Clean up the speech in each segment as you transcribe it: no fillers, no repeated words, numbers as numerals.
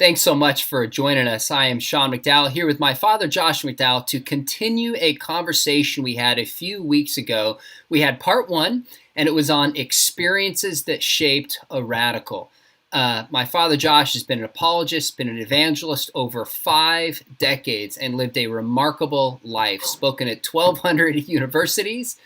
Thanks so much for joining us. I am Sean McDowell here with my father, Josh McDowell, to continue a conversation we had a few weeks ago. We had part one, and it was on experiences that shaped a radical. My father, Josh, has been an apologist, been an evangelist over 5 decades, and lived a remarkable life, spoken at 1,200 universities.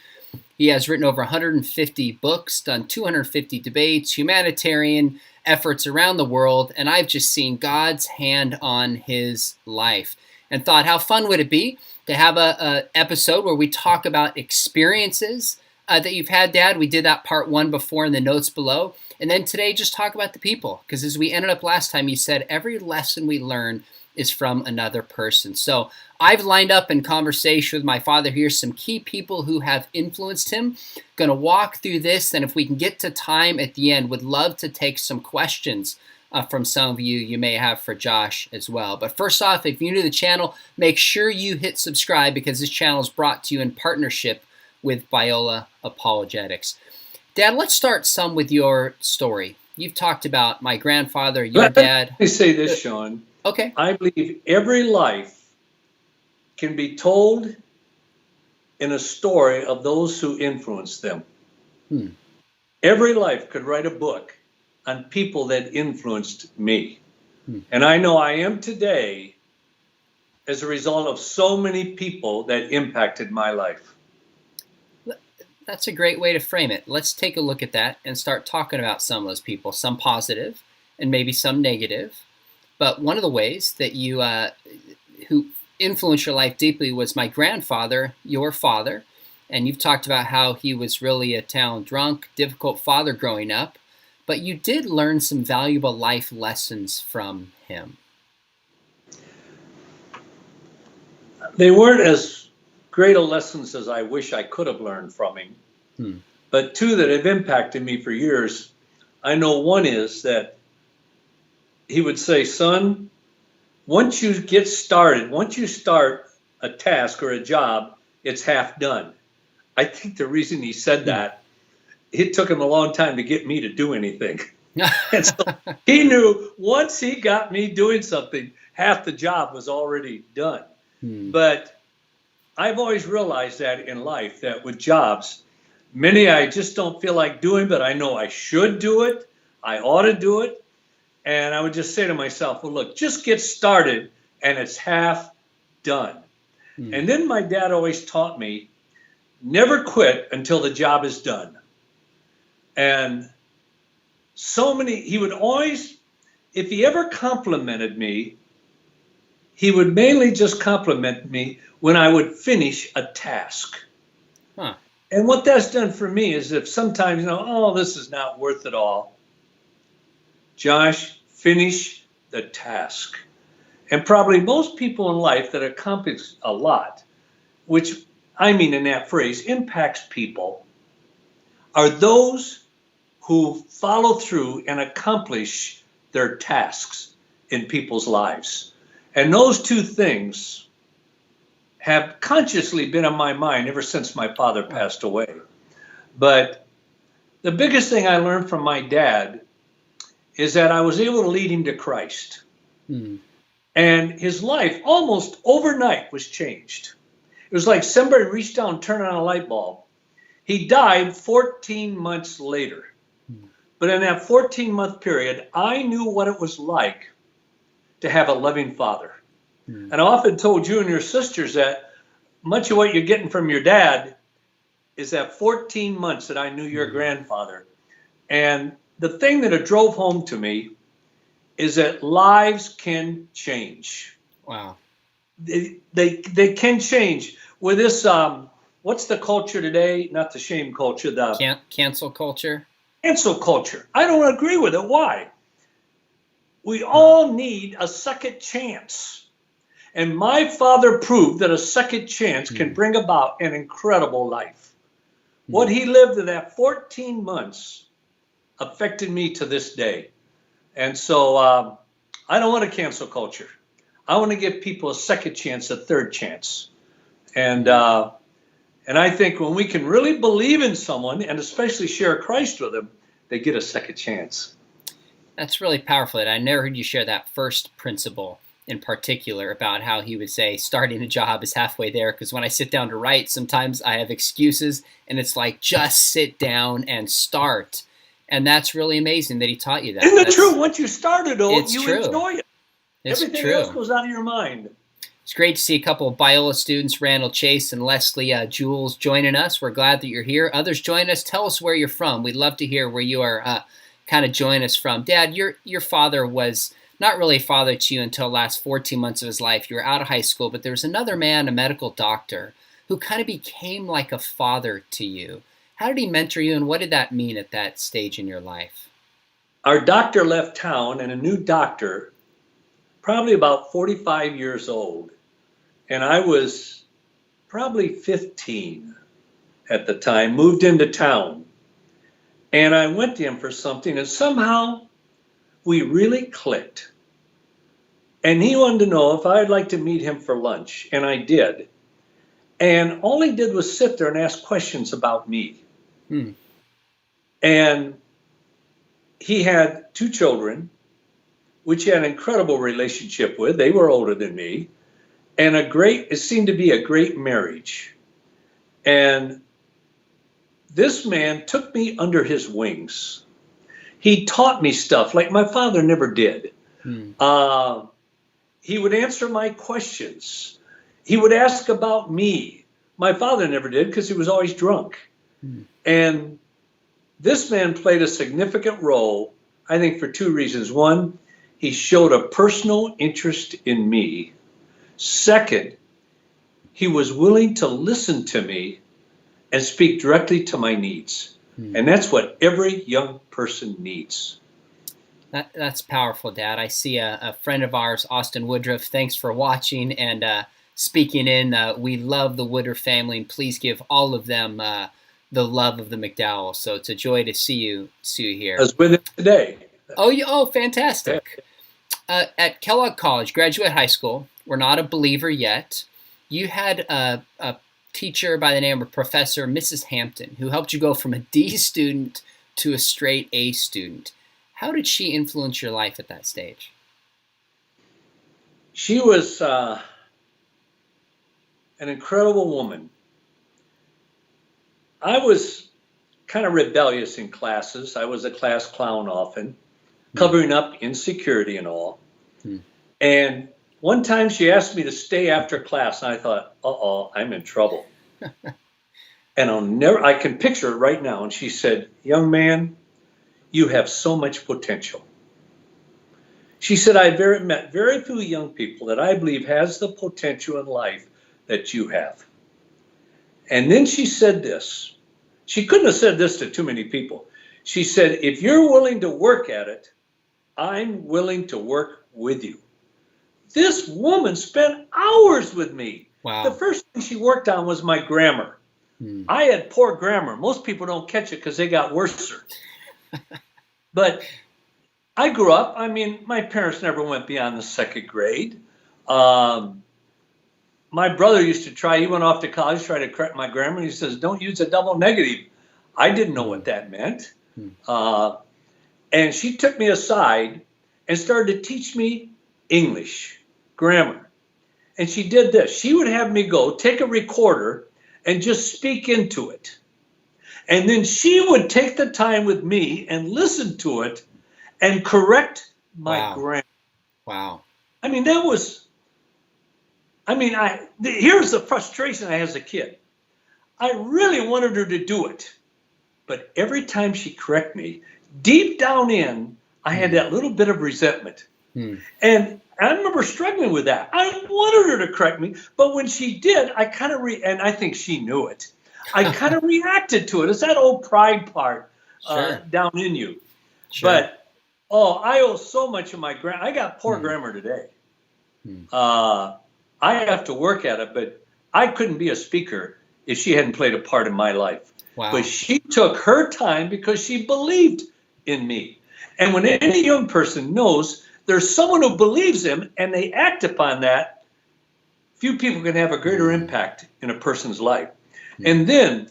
He has written over 150 books, done 250 debates, humanitarian efforts around the world, and I've just seen God's hand on his life and thought, how fun would it be to have a episode where we talk about experiences that you've had, Dad. We did that part one before in the notes below. And then today, just talk about the people, because as we ended up last time, you said every lesson we learn is from another person. So I've lined up in conversation with my father here some key people who have influenced him. Going to walk through this, and if we can get to time at the end, would love to take some questions from some of you may have for Josh as well. But first off, if you're new to the channel, make sure you hit subscribe, because this channel is brought to you in partnership with Biola Apologetics. Dad, let's start some with your story. You've talked about my grandfather, your dad. Let me say this, Sean. Okay. I believe every life can be told in a story of those who influenced them. Every life could write a book on people that influenced me. And I know I am today as a result of so many people that impacted my life. That's a great way to frame it. Let's take a look at that and start talking about some of those people, some positive and maybe some negative. But one of the ways that you who influenced your life deeply was my grandfather, your father. And you've talked about how he was really a town drunk, difficult father growing up. But you did learn some valuable life lessons from him. They weren't as great a lessons as I wish I could have learned from him. But two that have impacted me for years. I know one is that he would say, son, once you get started, once you start a task or a job, it's half done. I think the reason he said that, it took him a long time to get me to do anything. And so he knew once he got me doing something, half the job was already done. But I've always realized that in life, that with jobs, many I just don't feel like doing, but I know I should do it. I ought to do it. And I would just say to myself, well, look, just get started and it's half done. And then my dad always taught me, never quit until the job is done. And he would always, if he ever complimented me, he would mainly just compliment me when I would finish a task. And what that's done for me is, if sometimes, oh, this is not worth it all, Josh, finish the task. And probably most people in life that accomplish a lot, which I mean in that phrase, impacts people, are those who follow through and accomplish their tasks in people's lives. And those two things have consciously been on my mind ever since my father passed away. But the biggest thing I learned from my dad is that I was able to lead him to Christ. And his life almost overnight was changed. It was like somebody reached down and turned on a light bulb. He died 14 months later. But in that 14-month period, I knew what it was like to have a loving father. And I often told you and your sisters that much of what you're getting from your dad is that 14 months that I knew your grandfather. And the thing that it drove home to me is that lives can change. Wow. They can change. With this, what's the culture today? Not the shame culture. The cancel culture. Cancel culture. I don't agree with it. Why? We all need a second chance. And my father proved that a second chance can bring about an incredible life. What he lived in that 14 months affected me to this day. And so I don't want a cancel culture. I want to give people a second chance, a third chance. And I think when we can really believe in someone and especially share Christ with them, they get a second chance. That's really powerful. And I never heard you share that first principle in particular about how he would say starting a job is halfway there. Because when I sit down to write, sometimes I have excuses and it's like, just sit down and start. And that's really amazing that he taught you that. Isn't it true? Once you started, you true. enjoy it. It's Everything true. else goes out of your mind. It's great to see a couple of Biola students, Randall Chase and Leslie Jules, joining us. We're glad that you're here. Others join us. Tell us where you're from. We'd love to hear where you are kind of join us from. Dad, your father was not really a father to you until the last 14 months of his life. You were out of high school, but there was another man, a medical doctor, who kind of became like a father to you. How did he mentor you, and what did that mean at that stage in your life? Our doctor left town, and a new doctor, probably about 45 years old, and I was probably 15 at the time, moved into town. And I went to him for something, and somehow we really clicked. And he wanted to know if I'd like to meet him for lunch, and I did. And all he did was sit there and ask questions about me. And he had 2 children, which he had an incredible relationship with. They were older than me. And it seemed to be a great marriage. And this man took me under his wings. He taught me stuff like my father never did. He would answer my questions. He would ask about me. My father never did because he was always drunk. And this man played a significant role, I think, for 2 reasons. One, he showed a personal interest in me. Second, he was willing to listen to me and speak directly to my needs. And that's what every young person needs. That's powerful, Dad. I see a friend of ours, Austin Woodruff. Thanks for watching and speaking in. We love the Woodruff family, and please give all of them the love of the McDowell. So it's a joy to see you here. I was with him today. Oh, fantastic. At Kellogg College, graduate high school, we're not a believer yet. You had a teacher by the name of Professor Mrs. Hampton, who helped you go from a D student to a straight A student. How did she influence your life at that stage? She was an incredible woman. I was kind of rebellious in classes. I was a class clown often, covering up insecurity and all. And one time she asked me to stay after class, and I thought, I'm in trouble. And I can picture it right now. And she said, young man, you have so much potential. She said, I've met very few young people that I believe has the potential in life that you have. And then she said this. She couldn't have said this to too many people. She said, if you're willing to work at it, I'm willing to work with you. This woman spent hours with me. Wow. The first thing she worked on was my grammar. I had poor grammar. Most people don't catch it because they got worse. But I grew up. I mean, my parents never went beyond the 2nd grade. My brother used to try. He went off to college, tried to correct my grammar. He says, don't use a double negative. I didn't know what that meant. And she took me aside and started to teach me English, grammar. And she did this. She would have me go take a recorder and just speak into it. And then she would take the time with me and listen to it and correct my grammar. Wow. I mean, here's the frustration I had as a kid. I really wanted her to do it. But every time she corrected me, deep down in, I had that little bit of resentment. And I remember struggling with that. I wanted her to correct me, but when she did, I kind of, and I think she knew it, I kind of reacted to it. It's that old pride part down in you. Sure. But, I owe so much of my grammar. I got poor grammar today. I have to work at it, but I couldn't be a speaker if she hadn't played a part in my life. Wow. But she took her time because she believed in me. And when any young person knows there's someone who believes him and they act upon that, few people can have a greater impact in a person's life. And then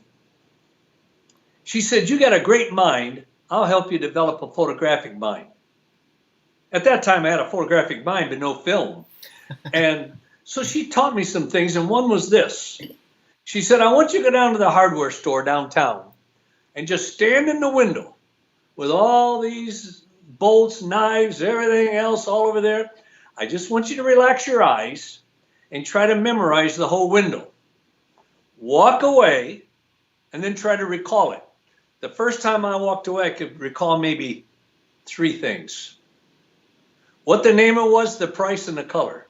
she said, you got a great mind. I'll help you develop a photographic mind. At that time, I had a photographic mind, but no film. And so she taught me some things, and one was this. She said, I want you to go down to the hardware store downtown and just stand in the window with all these bolts, knives, everything else all over there. I just want you to relax your eyes and try to memorize the whole window. Walk away and then try to recall it. The first time I walked away, I could recall maybe 3 things. What the name it was, the price, and the color.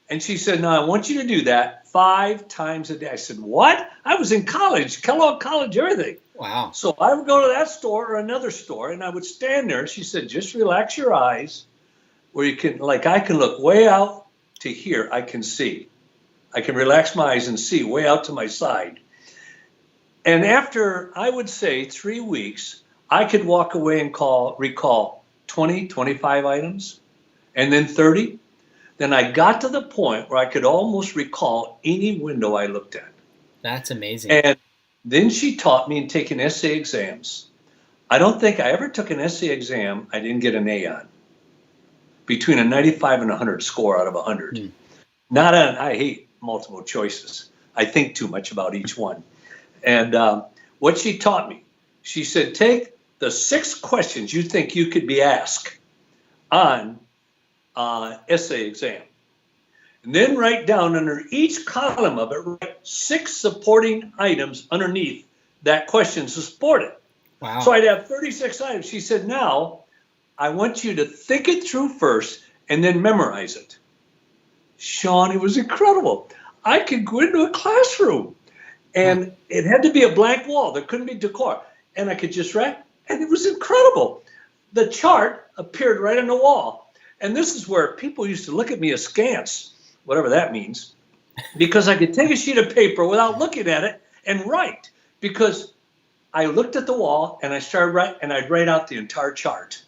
And she said, now I want you to do that 5 times a day. I said, what? I was in college, Kellogg College, everything. Wow. So I would go to that store or another store, and I would stand there. She said, just relax your eyes where you can, like I can look way out to here. I can see. I can relax my eyes and see way out to my side. And after, I would say, 3 weeks, I could walk away and recall 20, 25 items, and then 30. Then I got to the point where I could almost recall any window I looked at. That's amazing. And then she taught me in taking essay exams. I don't think I ever took an essay exam I didn't get an A on. Between a 95 and 100 score out of 100. I hate multiple choices. I think too much about each one. And what she taught me, she said, take the 6 questions you think you could be asked on essay exam. And then write down under each column of it, write 6 supporting items underneath that question to support it. Wow. So I'd have 36 items. She said, now I want you to think it through first and then memorize it. Sean, it was incredible. I could go into a classroom and it had to be a blank wall. There couldn't be decor. And I could just write, and it was incredible. The chart appeared right on the wall. And this is where people used to look at me askance, whatever that means, because I could take a sheet of paper without looking at it and write. Because I looked at the wall and I started writing, and I'd write out the entire chart.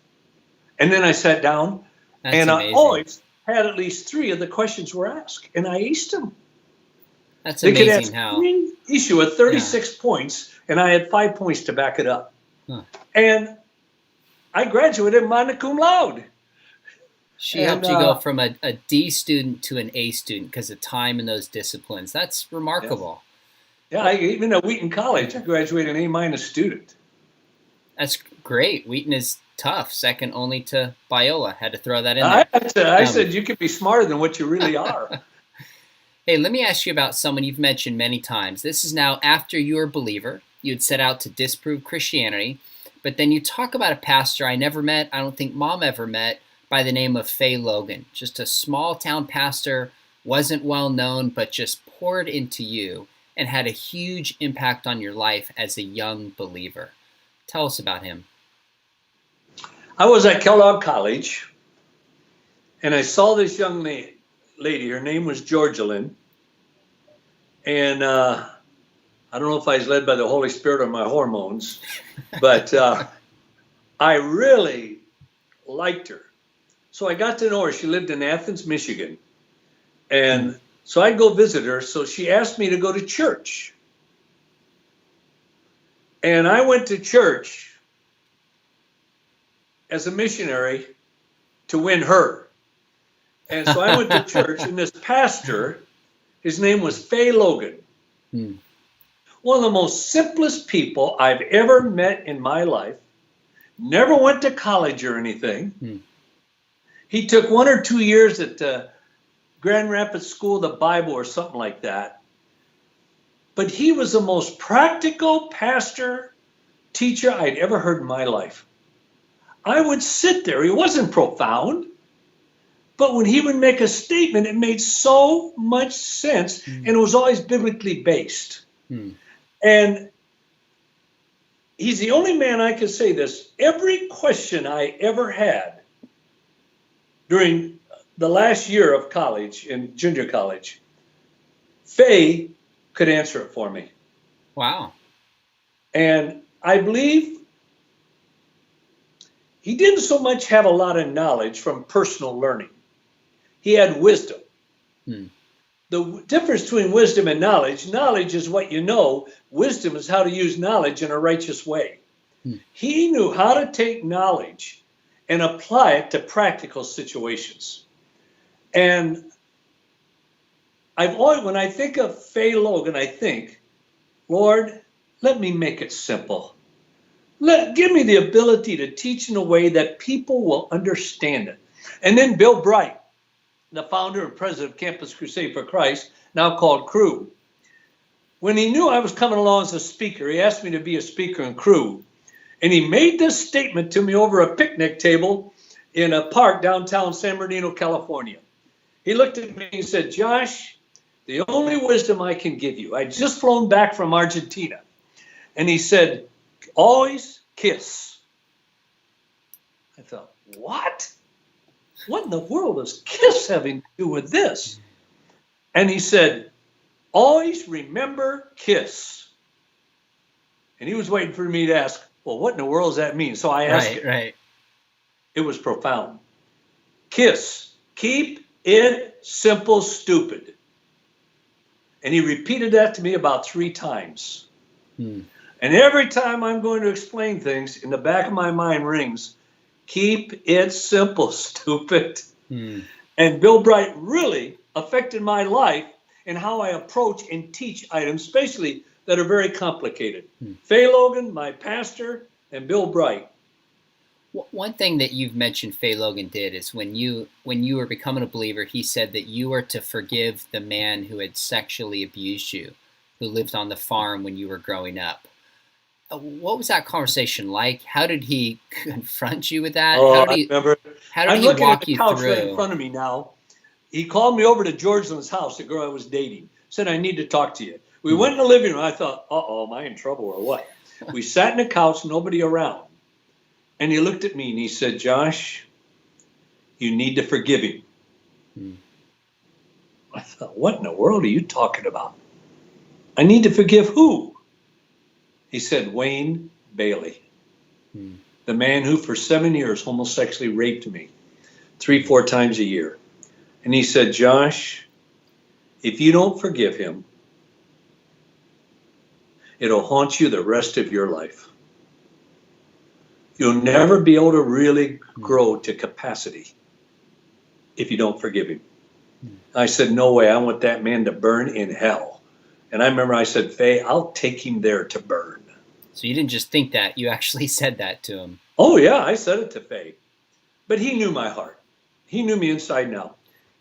And then I sat down, and I always had at least 3 of the questions were asked, and I aced them. That's they amazing could ask how. any issue at 36 points, and I had 5 points to back it up. And I graduated magna cum laude. She helped you go from a D student to an A student because of time in those disciplines. That's remarkable. Yeah, even at Wheaton College, I graduated an A- student. That's great. Wheaton is tough, second only to Biola. Had to throw that in there. I said you could be smarter than what you really are. Hey, let me ask you about someone you've mentioned many times. This is now after you were a believer. You'd set out to disprove Christianity, but then you talk about a pastor I never met, I don't think Mom ever met, by the name of Faye Logan. Just a small town pastor, wasn't well known, but just poured into you and had a huge impact on your life as a young believer. Tell us about him. I was at Kellogg College, and I saw this young lady. Her name was Georgelyn, and I don't know if I was led by the Holy Spirit or my hormones, but I really liked her. So I got to know her. She lived in Athens, Michigan, and so I'd go visit her. So she asked me to go to church, and I went to church as a missionary to win her. And so I went to church, and this pastor, his name was Faye Logan. One of the most simplest people I've ever met in my life. Never went to college or anything. He took 1 or 2 years at Grand Rapids School of the Bible or something like that. But he was the most practical pastor, teacher I'd ever heard in my life. I would sit there. He wasn't profound. But when he would make a statement, it made so much sense, and it was always biblically based. And he's the only man I could say this. Every question I ever had during the last year of college, in junior college, Faye could answer it for me. Wow. And I believe he didn't so much have a lot of knowledge from personal learning. He had wisdom. The difference between wisdom and knowledge is what you know. Wisdom is how to use knowledge in a righteous way. He knew how to take knowledge and apply it to practical situations. And I've always, when I think of Faye Logan, I think, Lord, let me make it simple. Give me the ability to teach in a way that people will understand it. And then Bill Bright, the founder and president of Campus Crusade for Christ, now called Cru. When he knew I was coming along as a speaker, he asked me to be a speaker in Cru. And he made this statement to me over a picnic table in a park downtown San Bernardino, California. He looked at me and said, Josh, the only wisdom I can give you, I'd just flown back from Argentina. And he said, always kiss. I thought, what? What in the world does kiss having to do with this? And he said, always remember kiss. And he was waiting for me to ask, well, what in the world does that mean? So I asked it. Right. It was profound. Kiss. Keep it simple, stupid. And he repeated that to me about 3 times. And every time I'm going to explain things, in the back of my mind rings, keep it simple, stupid. And Bill Bright really affected my life and how I approach and teach items, especially that are very complicated. Faye Logan, my pastor, and Bill Bright. One thing that you've mentioned Faye Logan did is when you were becoming a believer, he said that you were to forgive the man who had sexually abused you, who lived on the farm when you were growing up. What was that conversation like? How did he confront you with that? Oh, how did I remember. How did I'm he looking walk at the you couch through? right in front of me now. He called me over to Georgeland's house, the girl I was dating. Said, I need to talk to you. We went in the living room. I thought, uh-oh, am I in trouble or what? We sat in the couch, nobody around. And he looked at me and he said, Josh, you need to forgive him. I thought, what in the world are you talking about? I need to forgive who? He said, Wayne Bailey, the man who for 7 years homosexually raped me 3-4 times a year. And he said, Josh, if you don't forgive him, it'll haunt you the rest of your life. You'll never be able to really grow to capacity if you don't forgive him. I said, no way, I want that man to burn in hell. And I remember I said, Faye, I'll take him there to burn. So you didn't just think that, you actually said that to him. Oh yeah, I said it to Faye. But he knew my heart. He knew me inside and out.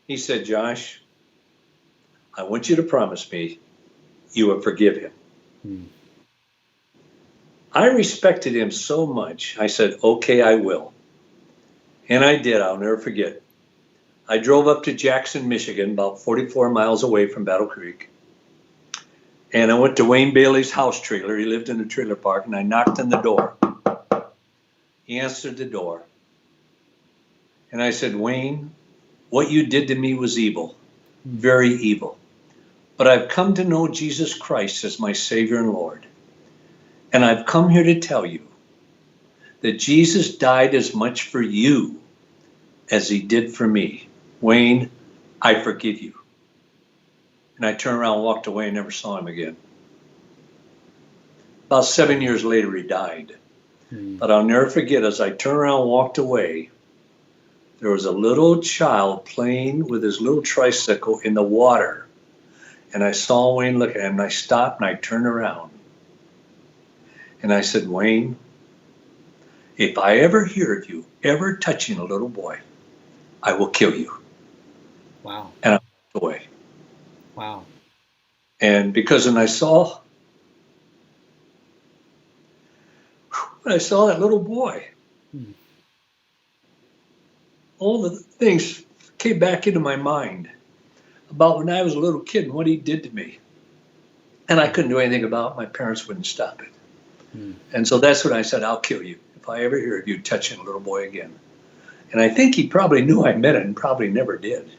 He said, Josh, I want you to promise me you will forgive him. I respected him so much. I said, okay, I will. And I did. I'll never forget. I drove up to Jackson, Michigan, about 44 miles away from Battle Creek. And I went to Wayne Bailey's house trailer. He lived in a trailer park. And I knocked on the door. He answered the door. And I said, Wayne, what you did to me was evil. Very evil. But I've come to know Jesus Christ as my Savior and Lord. And I've come here to tell you that Jesus died as much for you as he did for me. Wayne, I forgive you. And I turned around and walked away and never saw him again. About 7 years later, he died. But I'll never forget, as I turned around and walked away, there was a little child playing with his little tricycle in the water. And I saw Wayne look at him, and I stopped and I turned around. And I said, Wayne, if I ever hear of you ever touching a little boy, I will kill you. Wow. And I walked away. Wow. And because when I saw that little boy, all the things came back into my mind about when I was a little kid and what he did to me. And I couldn't do anything about it. My parents wouldn't stop it. And so that's when I said, I'll kill you if I ever hear of you touching a little boy again. And I think he probably knew I meant it and probably never did.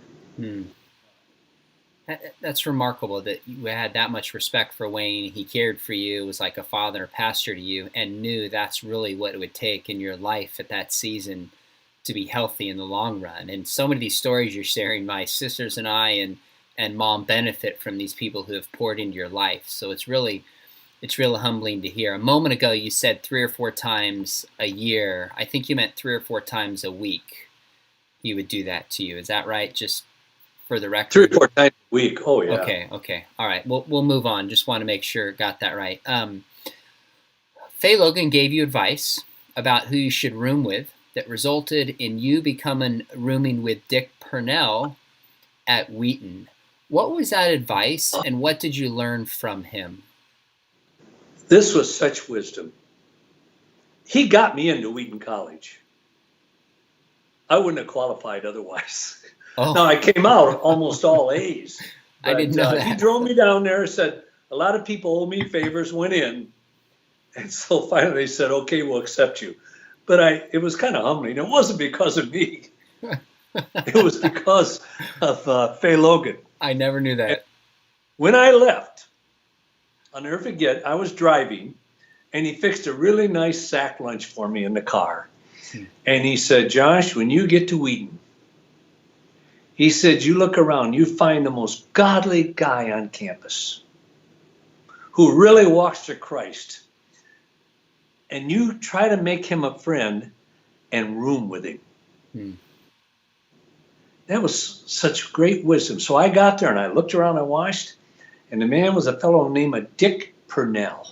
That's remarkable that you had that much respect for Wayne. He cared for you, was like a father, a pastor to you, and knew that's really what it would take in your life at that season to be healthy in the long run. And so many of these stories you're sharing, my sisters and I and Mom benefit from these people who have poured into your life. So it's really It's real humbling to hear. A moment ago, you said 3 or 4 times a year. I think you meant 3 or 4 times a week. He would do that to you. Is that right? Just for the record. 3 or 4 times a week. Oh yeah. Okay. All right. We'll move on. Just want to make sure got that right. Faye Logan gave you advice about who you should room with that resulted in you rooming with Dick Purnell at Wheaton. What was that advice, and what did you learn from him? This was such wisdom. He got me into Wheaton College. I wouldn't have qualified otherwise. Oh. Now, I came out almost all A's. But, I didn't know that. He drove me down there, said, a lot of people owe me favors, went in. And so finally they said, okay, we'll accept you. But it was kind of humbling. It wasn't because of me. It was because of Faye Logan. I never knew that. And when I left, I'll never forget, I was driving, and he fixed a really nice sack lunch for me in the car. And he said, Josh, when you get to Wheaton, he said, you look around, you find the most godly guy on campus who really walks to Christ. And you try to make him a friend and room with him. That was such great wisdom. So I got there and I looked around, I watched, and the man was a fellow named Dick Purnell.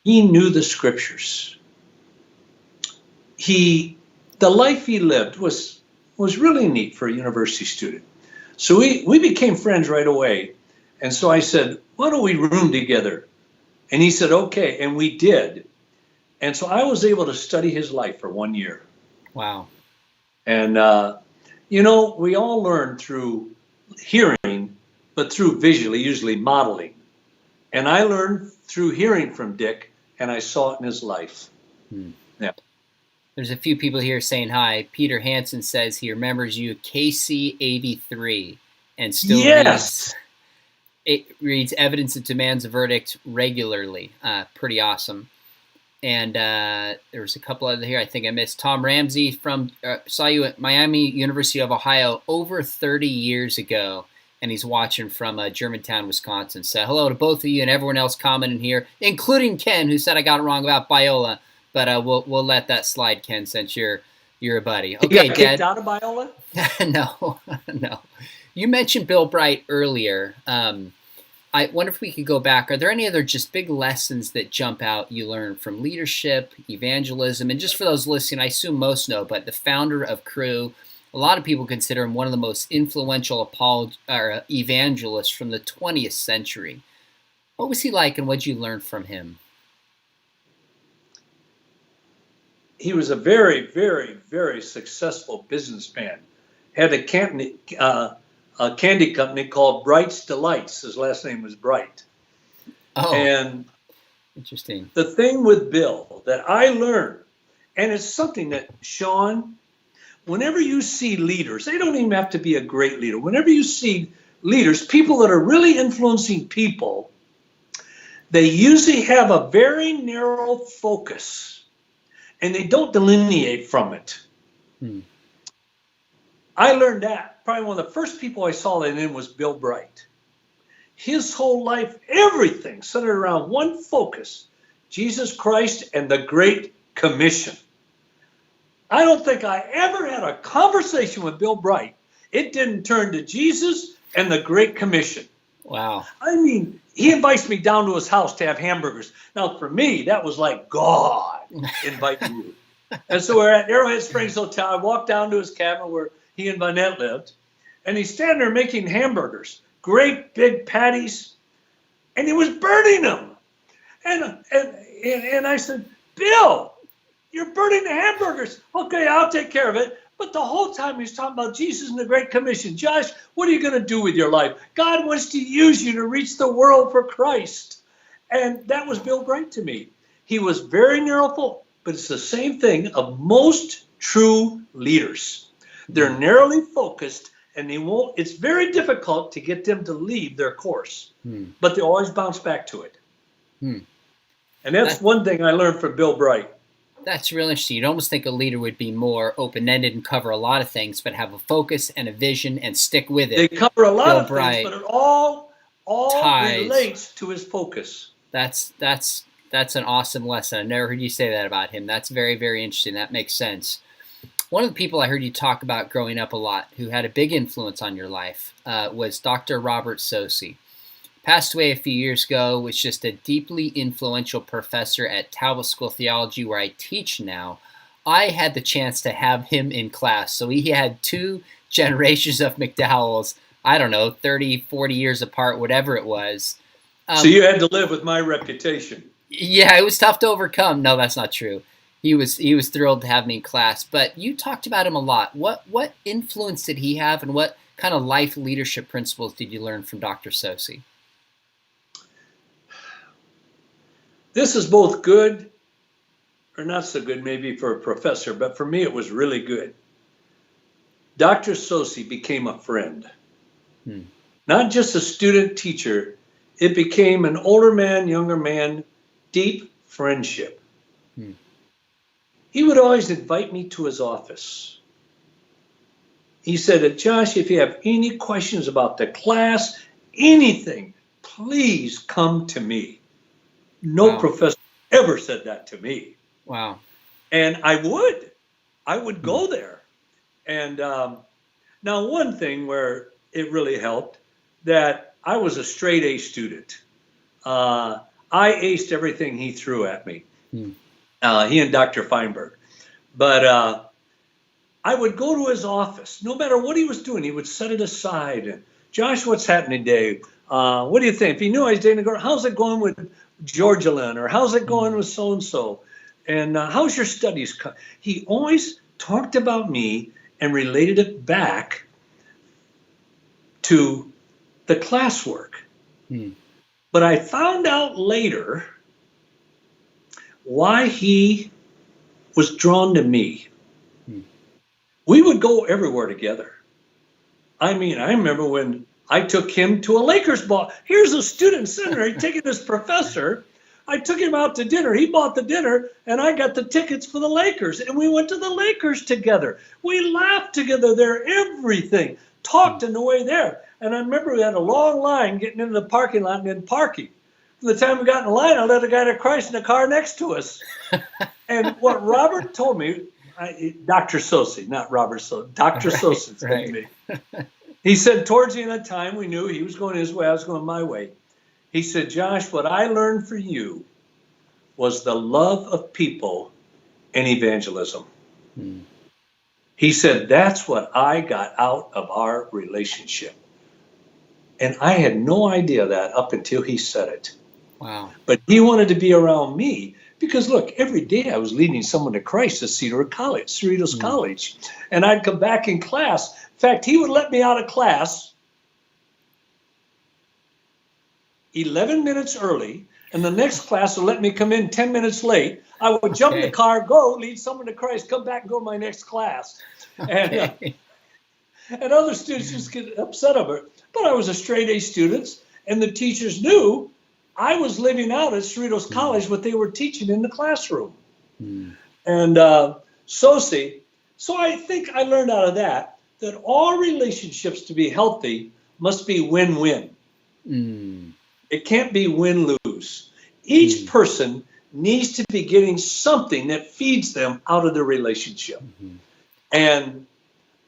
He knew the scriptures. The life he lived was really neat for a university student. So we became friends right away. And so I said, why don't we room together? And he said, okay. And we did. And so I was able to study his life for 1 year. Wow. And, we all learn through hearing, but through visually, usually modeling. And I learned through hearing from Dick, and I saw it in his life. Yeah. There's a few people here saying hi. Peter Hansen says he remembers you KC83 and still reads Evidence That Demands a Verdict regularly. Pretty awesome. And there was a couple other here I think I missed. Tom Ramsey saw you at Miami University of Ohio over 30 years ago, and he's watching from Germantown, Wisconsin. So hello to both of you and everyone else commenting here, including Ken, who said I got it wrong about Biola. But we'll let that slide, Ken, since you're a buddy. Okay, you got kicked out of Biola? No. You mentioned Bill Bright earlier. I wonder if we could go back. Are there any other just big lessons that jump out you learned from leadership, evangelism, and just for those listening, I assume most know, but the founder of Cru, a lot of people consider him one of the most influential evangelists from the 20th century. What was he like, and what did you learn from him? He was a very, very, very successful businessman. Had a candy company called Bright's Delights. His last name was Bright. Oh, and interesting. The thing with Bill that I learned, and it's something that, Sean, whenever you see leaders, they don't even have to be a great leader. Whenever you see leaders, people that are really influencing people, they usually have a very narrow focus, and they don't delineate from it. I learned that. Probably one of the first people I saw that in was Bill Bright. His whole life, everything centered around one focus, Jesus Christ and the Great Commission. I don't think I ever had a conversation with Bill Bright. It didn't turn to Jesus and the Great Commission. Wow. I mean, he invites me down to his house to have hamburgers. Now, for me, that was like God inviting you. And so we're at Arrowhead Springs Hotel. I walked down to his cabin where he and Vanette lived, and he's standing there making hamburgers, great big patties, and he was burning them. And I said, Bill, you're burning the hamburgers. Okay, I'll take care of it. But the whole time he's talking about Jesus and the Great Commission. Josh, what are you going to do with your life? God wants to use you to reach the world for Christ. And that was Bill Bright to me. He was very narrow, but it's the same thing of most true leaders. They're narrowly focused, and it's very difficult to get them to leave their course, but they always bounce back to it. And that's one thing I learned from Bill Bright. That's real interesting. You'd almost think a leader would be more open-ended and cover a lot of things, but have a focus and a vision and stick with it. They cover a lot of things, but it all relates to his focus. That's an awesome lesson. I never heard you say that about him. That's very, very interesting. That makes sense. One of the people I heard you talk about growing up a lot, who had a big influence on your life, was Dr. Robert Sosi. Passed away a few years ago, was just a deeply influential professor at Talbot School of Theology, where I teach now. I had the chance to have him in class. So he had two generations of McDowells, I don't know, 30, 40 years apart, whatever it was. So you had to live with my reputation. Yeah, it was tough to overcome. No, that's not true. He was thrilled to have me in class. But you talked about him a lot. What influence did he have, and what kind of life leadership principles did you learn from Dr. Sosi? This is both good or not so good maybe for a professor, but for me it was really good. Dr. Sosi became a friend. Not just a student teacher, it became an older man, younger man, deep friendship. He would always invite me to his office. He said, Josh, if you have any questions about the class, anything, please come to me. No professor ever said that to me. Wow. And I would go there. And now one thing where it really helped, that I was a straight A student. I aced everything he threw at me. He and Dr. Feinberg. But I would go to his office. No matter what he was doing, he would set it aside. And, Josh, what's happening today? What do you think? If he knew I was dating a girl, how's it going with Georgia Lynn? Or how's it going with so-and-so? And how's your studies? He always talked about me and related it back to the classwork. But I found out later why he was drawn to me. We would go everywhere together. I mean, I remember when I took him to a Lakers ball. Here's a student sitting there taking this professor. I took him out to dinner. He bought the dinner, and I got the tickets for the Lakers. And we went to the Lakers together. We laughed together there, everything. Talked on the way there. And I remember we had a long line getting into the parking lot and then parking. From the time we got in the line, I led a guy to Christ in the car next to us. And what Robert told me, Dr. Sosi, not Robert Sosi, Dr. Sosi said to me. He said, towards the end of time, we knew he was going his way, I was going my way. He said, Josh, what I learned for you was the love of people and evangelism. He said, that's what I got out of our relationship. And I had no idea that up until he said it. Wow. But he wanted to be around me because, look, every day I was leading someone to Christ at Cerritos College. And I'd come back in class. In fact, he would let me out of class 11 minutes early, and the next class would let me come in 10 minutes late. I would jump in the car, go, lead someone to Christ, come back and go to my next class. And other students just get upset over it. But I was a straight A student, and the teachers knew I was living out at Cerritos College what they were teaching in the classroom. And Sosi, so I think I learned out of that all relationships to be healthy must be win-win. It can't be win-lose. Each person needs to be getting something that feeds them out of the relationship. And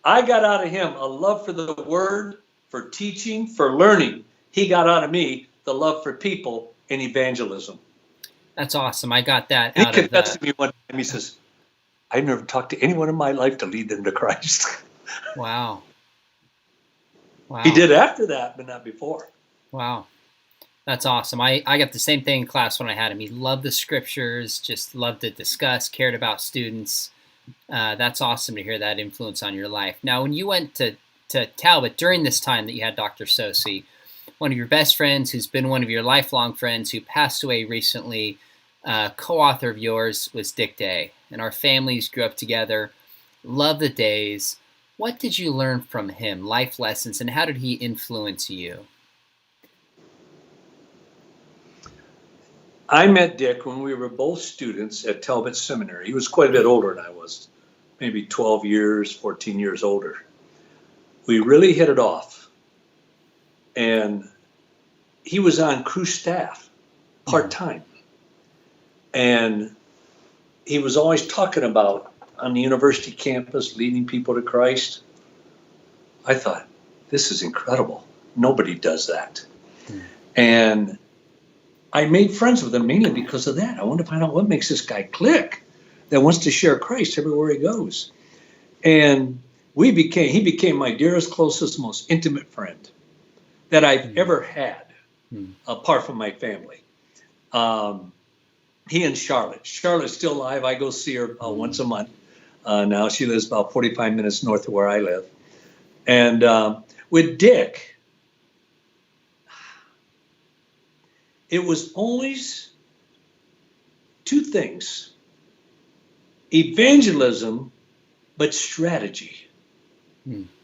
I got out of him a love for the word, for teaching, for learning. He got out of me the love for people and evangelism. That's awesome. I got that out of that. He confessed to me one time. He says, I never talked to anyone in my life to lead them to Christ. Wow. He did after that, but not before. Wow. That's awesome. I got the same thing in class when I had him. He loved the scriptures, just loved to discuss, cared about students. That's awesome to hear that influence on your life. Now, when you went to Talbot during this time that you had Dr. Sosi, one of your best friends who's been one of your lifelong friends who passed away recently, co-author of yours was Dick Day. And our families grew up together, loved the days. What did you learn from him, life lessons, and how did he influence you? I met Dick when we were both students at Talbot Seminary. He was quite a bit older than I was, maybe 12 years, 14 years older. We really hit it off. And he was on crew staff. part-time. And he was always talking about on the university campus leading people to Christ. I thought, this is incredible. Nobody does that. And I made friends with him mainly because of that. I wanted to find out what makes this guy click that wants to share Christ everywhere he goes. And he became my dearest, closest, most intimate friend that I've ever had, apart from my family. He and Charlotte. Charlotte's still alive. I go see her once a month. Now she lives about 45 minutes north of where I live. And with Dick, it was always two things: evangelism, but strategy.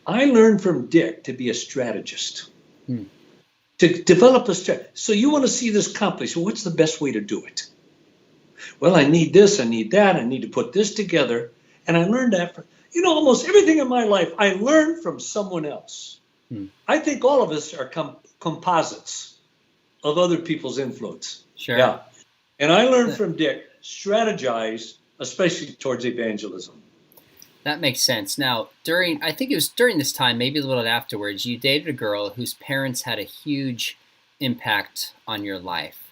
I learned from Dick to be a strategist, to develop a strategy. So you want to see this accomplished. Well, what's the best way to do it? Well, I need this, I need that, I need to put this together. And I learned that from, almost everything in my life, I learned from someone else. I think all of us are composites of other people's influence. Sure. Yeah. And I learned from Dick, strategize, especially towards evangelism. That makes sense. Now, I think it was during this time, maybe a little bit afterwards, you dated a girl whose parents had a huge impact on your life.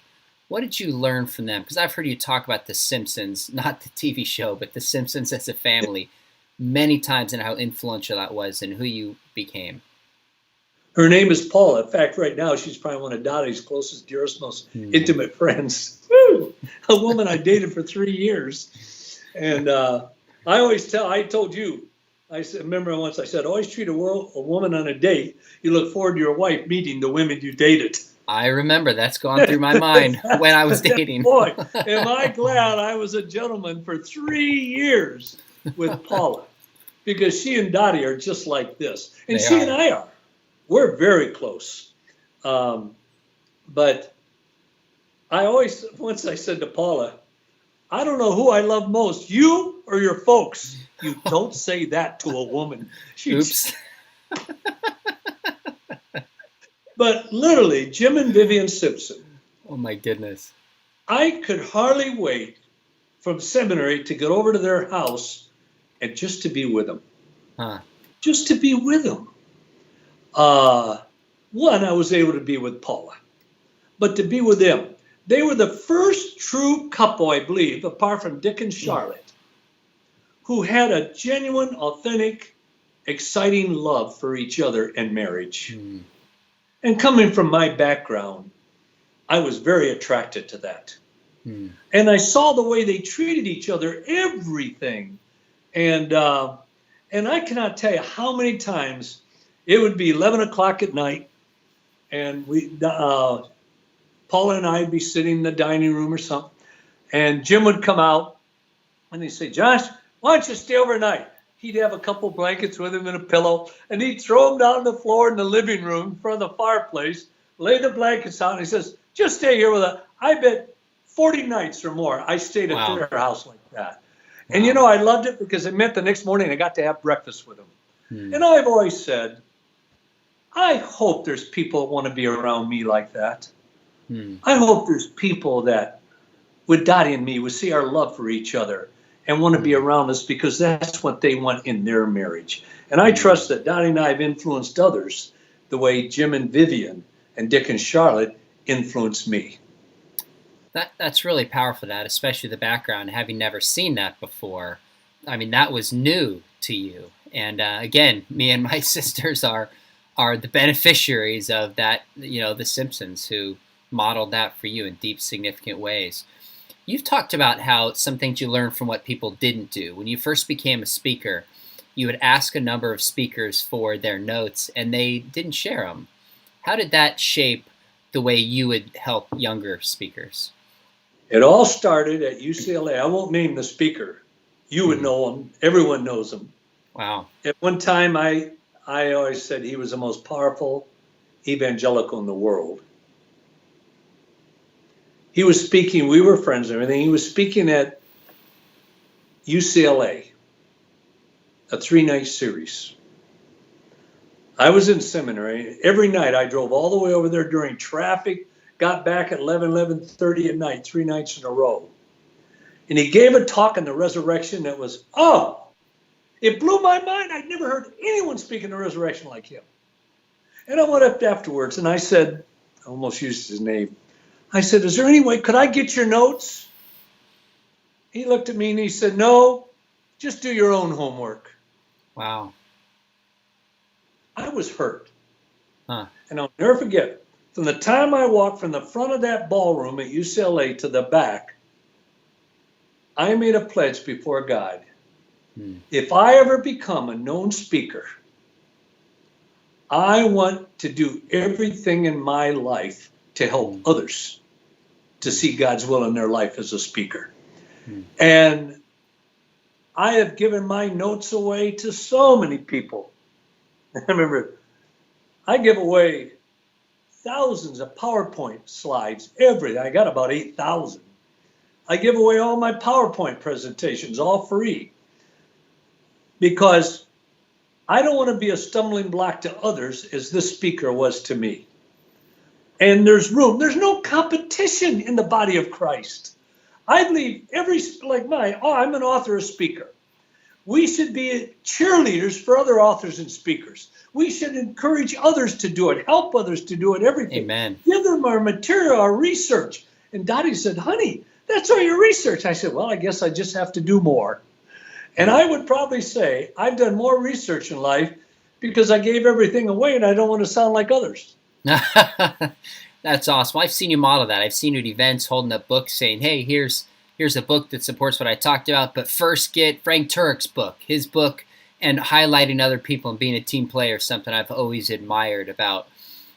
What did you learn from them? Because I've heard you talk about The Simpsons, not the TV show, but The Simpsons as a family many times, and how influential that was and who you became. Her name is Paula. In fact, right now, she's probably one of Dottie's closest, dearest, most intimate friends. Woo! A woman I dated for 3 years. And I told you, remember once I said, always treat a woman on a date. You look forward to your wife meeting the women you dated. I remember. That's gone through my mind when I was dating. Boy, am I glad I was a gentleman for 3 years with Paula. Because she and Dottie are just like this. And she and I are. We're very close. But once I said to Paula, I don't know who I love most, you or your folks. You don't say that to a woman. Oops. But literally, Jim and Vivian Simpson. Oh, my goodness. I could hardly wait from seminary to get over to their house and just to be with them. Just to be with them. One, I was able to be with Paula, but to be with them. They were the first true couple, I believe, apart from Dick and Charlotte, who had a genuine, authentic, exciting love for each other and marriage. And coming from my background, I was very attracted to that. And I saw the way they treated each other, everything. And I cannot tell you how many times it would be 11 o'clock at night, and Paula and I would be sitting in the dining room or something, and Jim would come out, and he'd say, Josh, why don't you stay overnight? He'd have a couple blankets with him and a pillow, and he'd throw them down on the floor in the living room in front of the fireplace, lay the blankets out, and he says, just stay here with us. I bet 40 nights or more I stayed at their house like that. And, I loved it because it meant the next morning I got to have breakfast with them. And I've always said, I hope there's people that want to be around me like that. I hope there's people that, with Dottie and me, would see our love for each other and want to be around us because that's what they want in their marriage. And I trust that Dottie and I have influenced others the way Jim and Vivian and Dick and Charlotte influenced me. That's really powerful, that, especially the background, having never seen that before. I mean, that was new to you. And again, me and my sisters are the beneficiaries of that, the Simpsons, who modeled that for you in deep, significant ways. You've talked about how some things you learned from what people didn't do. When you first became a speaker, you would ask a number of speakers for their notes, and they didn't share them. How did that shape the way you would help younger speakers? It all started at UCLA. I won't name the speaker. You would know him. Everyone knows him. Wow. At one time, I always said he was the most powerful evangelical in the world. He was speaking, we were friends and everything. He was speaking at UCLA, a 3-night series. I was in seminary. Every night I drove all the way over there during traffic got back at 11:30 at night, 3 nights in a row. And he gave a talk on the resurrection that was, it blew my mind. I'd never heard anyone speak in the resurrection like him. And I went up afterwards and I said, I almost used his name. I said, is there any way, could I get your notes? He looked at me and he said, no, just do your own homework. Wow. I was hurt. Huh. And I'll never forget, from the time I walked from the front of that ballroom at UCLA to the back, I made a pledge before God. If I ever become a known speaker, I want to do everything in my life to help others to see God's will in their life as a speaker. And I have given my notes away to so many people. I remember I give away thousands of PowerPoint slides, everything. I got about 8,000. I give away all my PowerPoint presentations, all free. Because I don't want to be a stumbling block to others as this speaker was to me. And there's room. There's no competition in the body of Christ. I believe I'm an author, a speaker. We should be cheerleaders for other authors and speakers. We should encourage others to do it, help others to do it, everything. Amen. Give them our material, our research. And Dottie said, honey, that's all your research. I said, well, I guess I just have to do more. And I would probably say I've done more research in life because I gave everything away and I don't want to sound like others. That's awesome. I've seen you model that. I've seen you at events holding up books saying, hey, here's a book that supports what I talked about, but first get Frank Turek's book, his book, and highlighting other people and being a team player, something I've always admired about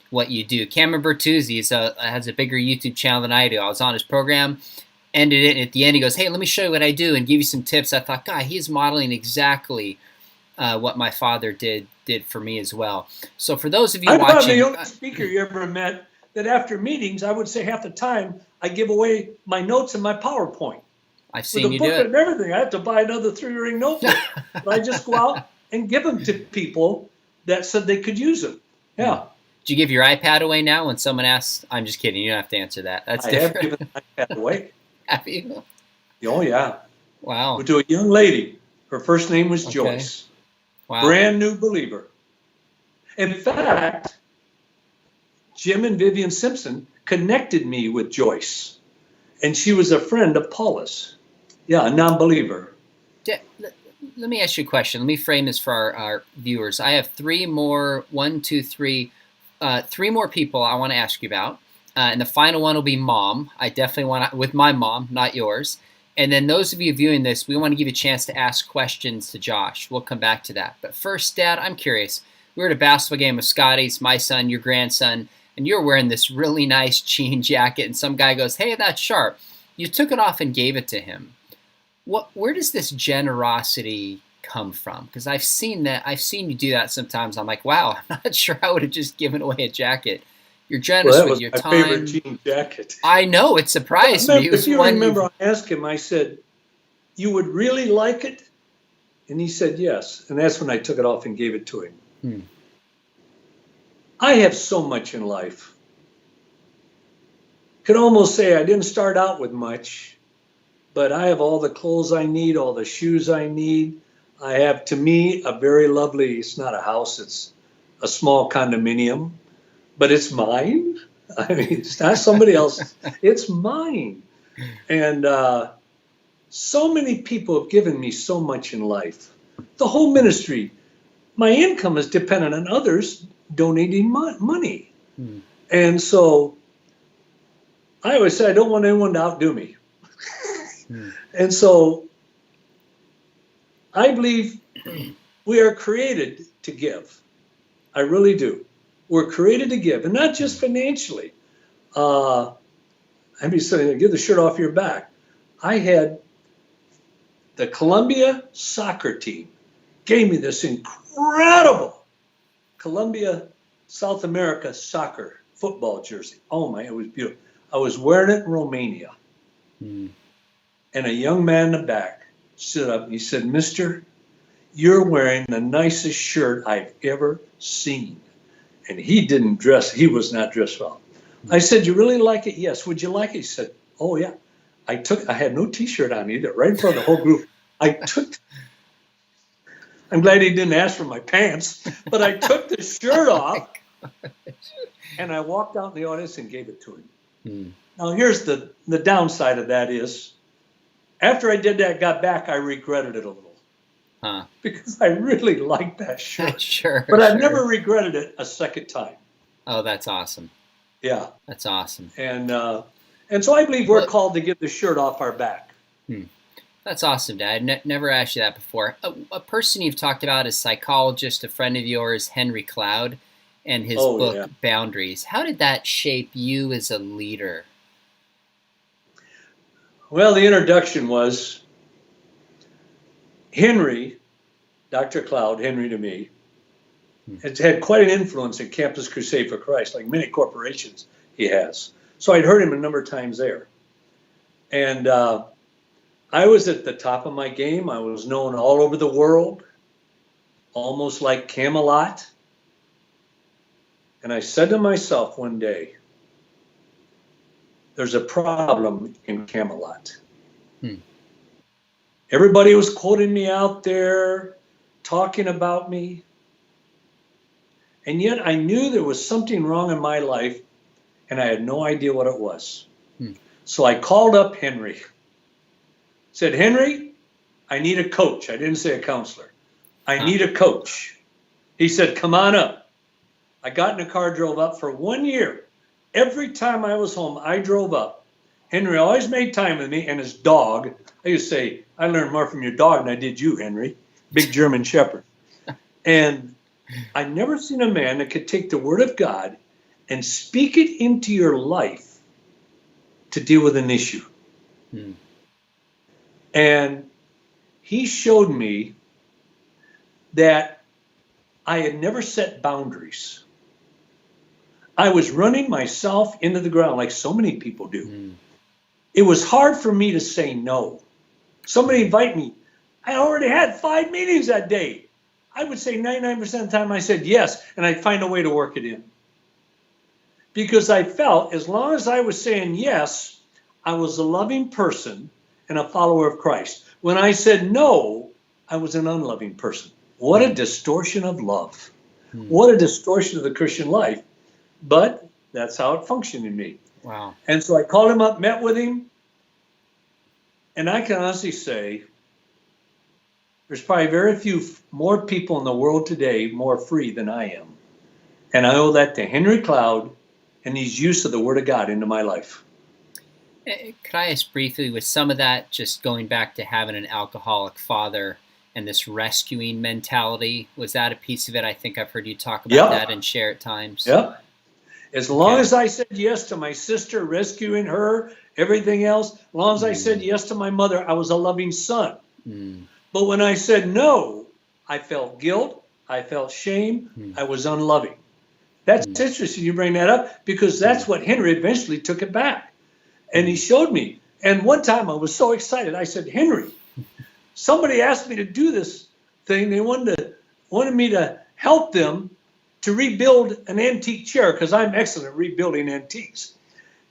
what you do. Cameron Bertuzzi has a bigger YouTube channel than I do. I was on his program, ended it, and at the end he goes, hey, let me show you what I do and give you some tips. I thought, God, he's modeling exactly what my father did for me as well. So for those of you watching... I'm probably the only speaker you ever met that after meetings, I would say half the time, I give away my notes and my PowerPoint. I've seen you do it. With a book and everything. I have to buy another 3-ring notebook. But I just go out and give them to people that said they could use them. Yeah. Do you give your iPad away now when someone asks? I'm just kidding. You don't have to answer that. That's different. I have given the iPad away. Have you? Oh, yeah. Wow. To a young lady. Her first name was Joyce. Wow. Brand new believer. In fact, Jim and Vivian Simpson connected me with Joyce. And she was a friend of Paula's. Yeah, a non-believer. Let me ask you a question. Let me frame this for our viewers. I have three more people I want to ask you about. And the final one will be mom. I definitely want to, with my mom, not yours. And then those of you viewing this, we want to give you a chance to ask questions to Josh. We'll come back to that. But first, Dad, I'm curious. We were at a basketball game with Scotty's, my son, your grandson, and you're wearing this really nice jean jacket, and some guy goes, hey, that's sharp. You took it off and gave it to him. Where does this generosity come from? Because I've seen you do that sometimes. I'm like, wow, I'm not sure I would have just given away a jacket. You're generous with your time. That was my favorite jean jacket. I know, it surprised me. If you remember, I asked him, I said, you would really like it? And he said yes. And that's when I took it off and gave it to him. I have so much in life. Could almost say I didn't start out with much, but I have all the clothes I need, all the shoes I need. I have, to me, a very lovely, it's not a house, it's a small condominium, but it's mine. I mean, it's not somebody else's, it's mine. And so many people have given me so much in life. The whole ministry, my income is dependent on others donating money. And so I always say I don't want anyone to outdo me. And so I believe we are created to give. I really do. We're created to give, and not just financially. I mean, so get the shirt off your back. I had the Columbia soccer team gave me this incredible Columbia, South America soccer football jersey. Oh my, it was beautiful. I was wearing it in Romania. And a young man in the back stood up and he said, Mister, you're wearing the nicest shirt I've ever seen. And he was not dressed well. I said, you really like it? Yes. Would you like it? He said, oh, yeah. I had no T-shirt on either, right in front of the whole group. I'm glad he didn't ask for my pants, but I took the shirt off and I walked out in the audience and gave it to him. Now, here's the downside of that is, after I did that, got back, I regretted it a little. Because I really liked that shirt. Sure. But I've never regretted it a second time. Oh, that's awesome. Yeah. That's awesome. And so I believe we're called to get the shirt off our back. That's awesome, Dad. Never asked you that before. A person you've talked about as psychologist, a friend of yours, Henry Cloud, and his book, Boundaries. How did that shape you as a leader? Well, the introduction was Henry, Dr. Cloud, Henry to me, has had quite an influence at Campus Crusade for Christ, like many corporations he has. So I'd heard him a number of times there. And I was at the top of my game. I was known all over the world, almost like Camelot. And I said to myself one day, there's a problem in Camelot. Everybody was quoting me out there, talking about me. And yet I knew there was something wrong in my life, and I had no idea what it was. So I called up Henry. Said, Henry, I need a coach. I didn't say a counselor. I need a coach. He said, come on up. I got in a car, drove up for 1 year. Every time I was home, I drove up. Henry always made time with me and his dog. I used to say, I learned more from your dog than I did you, Henry. Big German Shepherd. And I've never seen a man that could take the Word of God and speak it into your life to deal with an issue. And he showed me that I had never set boundaries. I was running myself into the ground like so many people do. It was hard for me to say no. Somebody invite me. I already had 5 meetings that day. I would say 99% of the time I said yes, and I'd find a way to work it in. Because I felt as long as I was saying yes, I was a loving person and a follower of Christ. When I said no, I was an unloving person. What a distortion of love. What a distortion of the Christian life. But that's how it functioned in me. Wow. And so I called him up, met with him, and I can honestly say there's probably very few more people in the world today more free than I am. And I owe that to Henry Cloud and his use of the Word of God into my life. Could I ask briefly, with some of that just going back to having an alcoholic father and this rescuing mentality, was that a piece of it? I think I've heard you talk about that and share at times. Yeah. As long as I said yes to my sister, rescuing her, everything else, as long as I said yes to my mother, I was a loving son. But when I said no, I felt guilt, I felt shame, I was unloving. That's interesting you bring that up, because that's what Henry eventually took it back. And he showed me. And one time I was so excited, I said, Henry, somebody asked me to do this thing. They wanted me to help them to rebuild an antique chair, because I'm excellent at rebuilding antiques.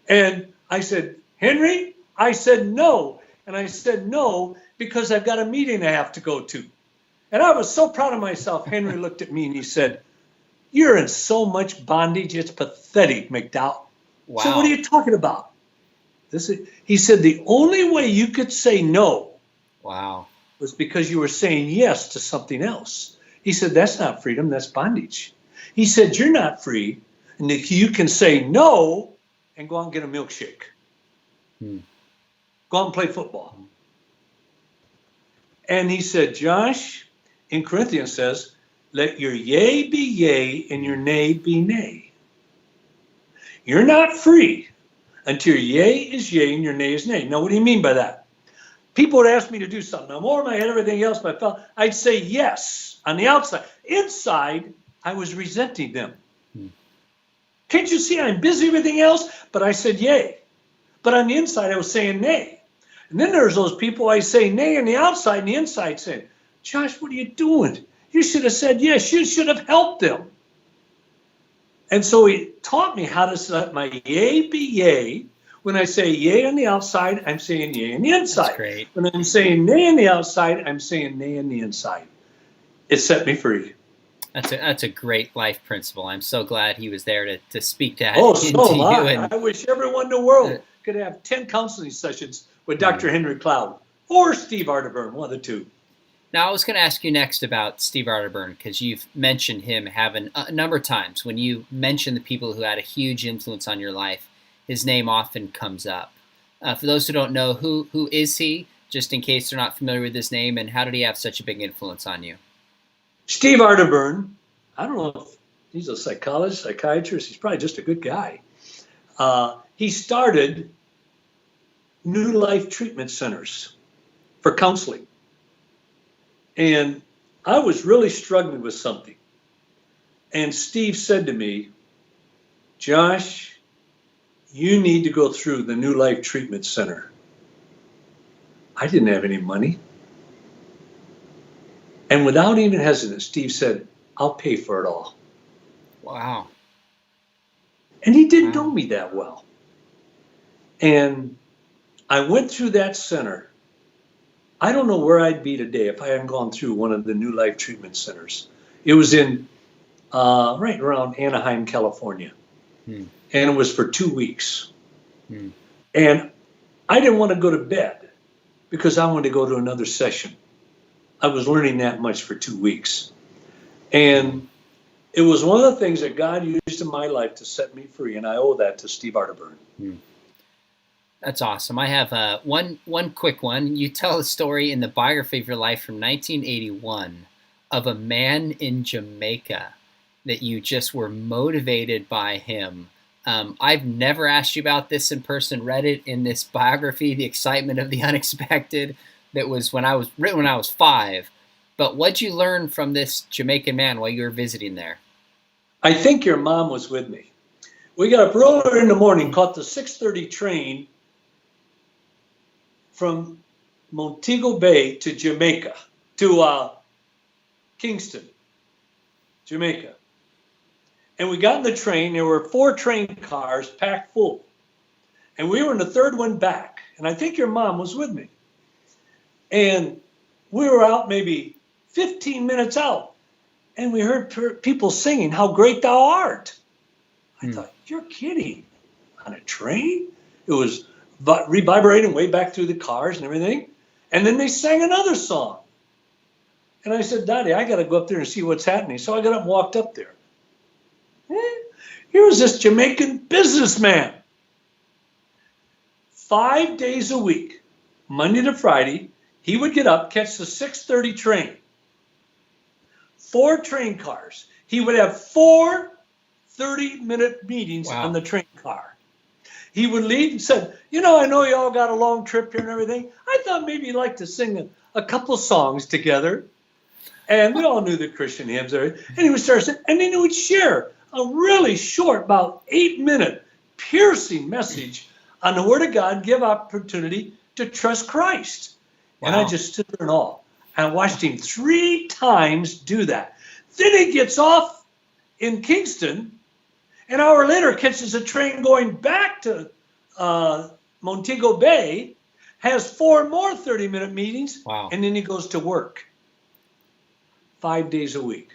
And I said, Henry, I said no. And I said no because I've got a meeting I have to go to. And I was so proud of myself. Henry looked at me and he said, you're in so much bondage, it's pathetic, McDowell. Wow. So what are you talking about? He said, the only way you could say no was because you were saying yes to something else. He said, that's not freedom, that's bondage. He said, you're not free, and you can say no and go out and get a milkshake. Go out and play football. And he said, Josh, in Corinthians says, let your yea be yea and your nay be nay. You're not free until your yea is yea and your nay is nay. Now, what do you mean by that? People would ask me to do something. I'm over my head, everything else, but I'd say yes on the outside. Inside, I was resenting them. Can't you see I'm busy with everything else? But I said yay. But on the inside, I was saying nay. And then there's those people I say nay on the outside and the inside saying, Josh, what are you doing? You should have said yes. You should have helped them. And so he taught me how to let my yea be yea. When I say yea on the outside, I'm saying yea on the inside. That's great. When I'm saying nay on the outside, I'm saying nay on the inside. It set me free. That's a great life principle. I'm so glad he was there to speak that so into you. And I wish everyone in the world could have 10 counseling sessions with Dr. Henry Cloud or Steve Arterburn, one of the two. Now, I was going to ask you next about Steve Arterburn, because you've mentioned him having a number of times. When you mention the people who had a huge influence on your life, his name often comes up. For those who don't know, who is he, just in case they're not familiar with his name, and how did he have such a big influence on you? Steve Arterburn, I don't know if he's a psychologist, psychiatrist. He's probably just a good guy. He started New Life Treatment Centers for counseling. And I was really struggling with something. And Steve said to me, Josh, you need to go through the New Life Treatment Center. I didn't have any money. And without even hesitation, Steve said, I'll pay for it all. Wow. And he didn't know me that well. And I went through that center. I don't know where I'd be today if I hadn't gone through one of the New Life Treatment Centers. It was in right around Anaheim, California. And it was for 2 weeks. And I didn't want to go to bed because I wanted to go to another session. I was learning that much for 2 weeks. And it was one of the things that God used in my life to set me free, and I owe that to Steve Arterburn. That's awesome. I have one quick one. You tell a story in the biography of your life from 1981 of a man in Jamaica that you just were motivated by him. I've never asked you about this in person, read it in this biography, The Excitement of the Unexpected, that was written when I was 5. But what'd you learn from this Jamaican man while you were visiting there? I think your mom was with me. We got up earlier in the morning, caught the 6:30 train from Montego Bay to Jamaica, to Kingston, Jamaica. And we got in the train. There were 4 train cars packed full. And we were in the 3rd one back. And I think your mom was with me. And we were out maybe 15 minutes out. And we heard people singing, How Great Thou Art. I thought, you're kidding. On a train? It was reverberating way back through the cars and everything. And then they sang another song. And I said, Daddy, I got to go up there and see what's happening. So I got up and walked up there. Here was this Jamaican businessman. 5 days a week, Monday to Friday, he would get up, catch the 6:30 train. 4 train cars. He would have 4 30-minute meetings on the train car. He would leave and said, I know you all got a long trip here and everything. I thought maybe you'd like to sing a couple of songs together. And we all knew the Christian hymns. And he would start saying, and then he would share a really short, about 8-minute, piercing message on the Word of God, give opportunity to trust Christ. And I just stood there in awe. I watched him 3 times do that. Then he gets off in Kingston. An hour later, catches a train going back to Montego Bay, has 4 more 30-minute meetings, and then he goes to work 5 days a week.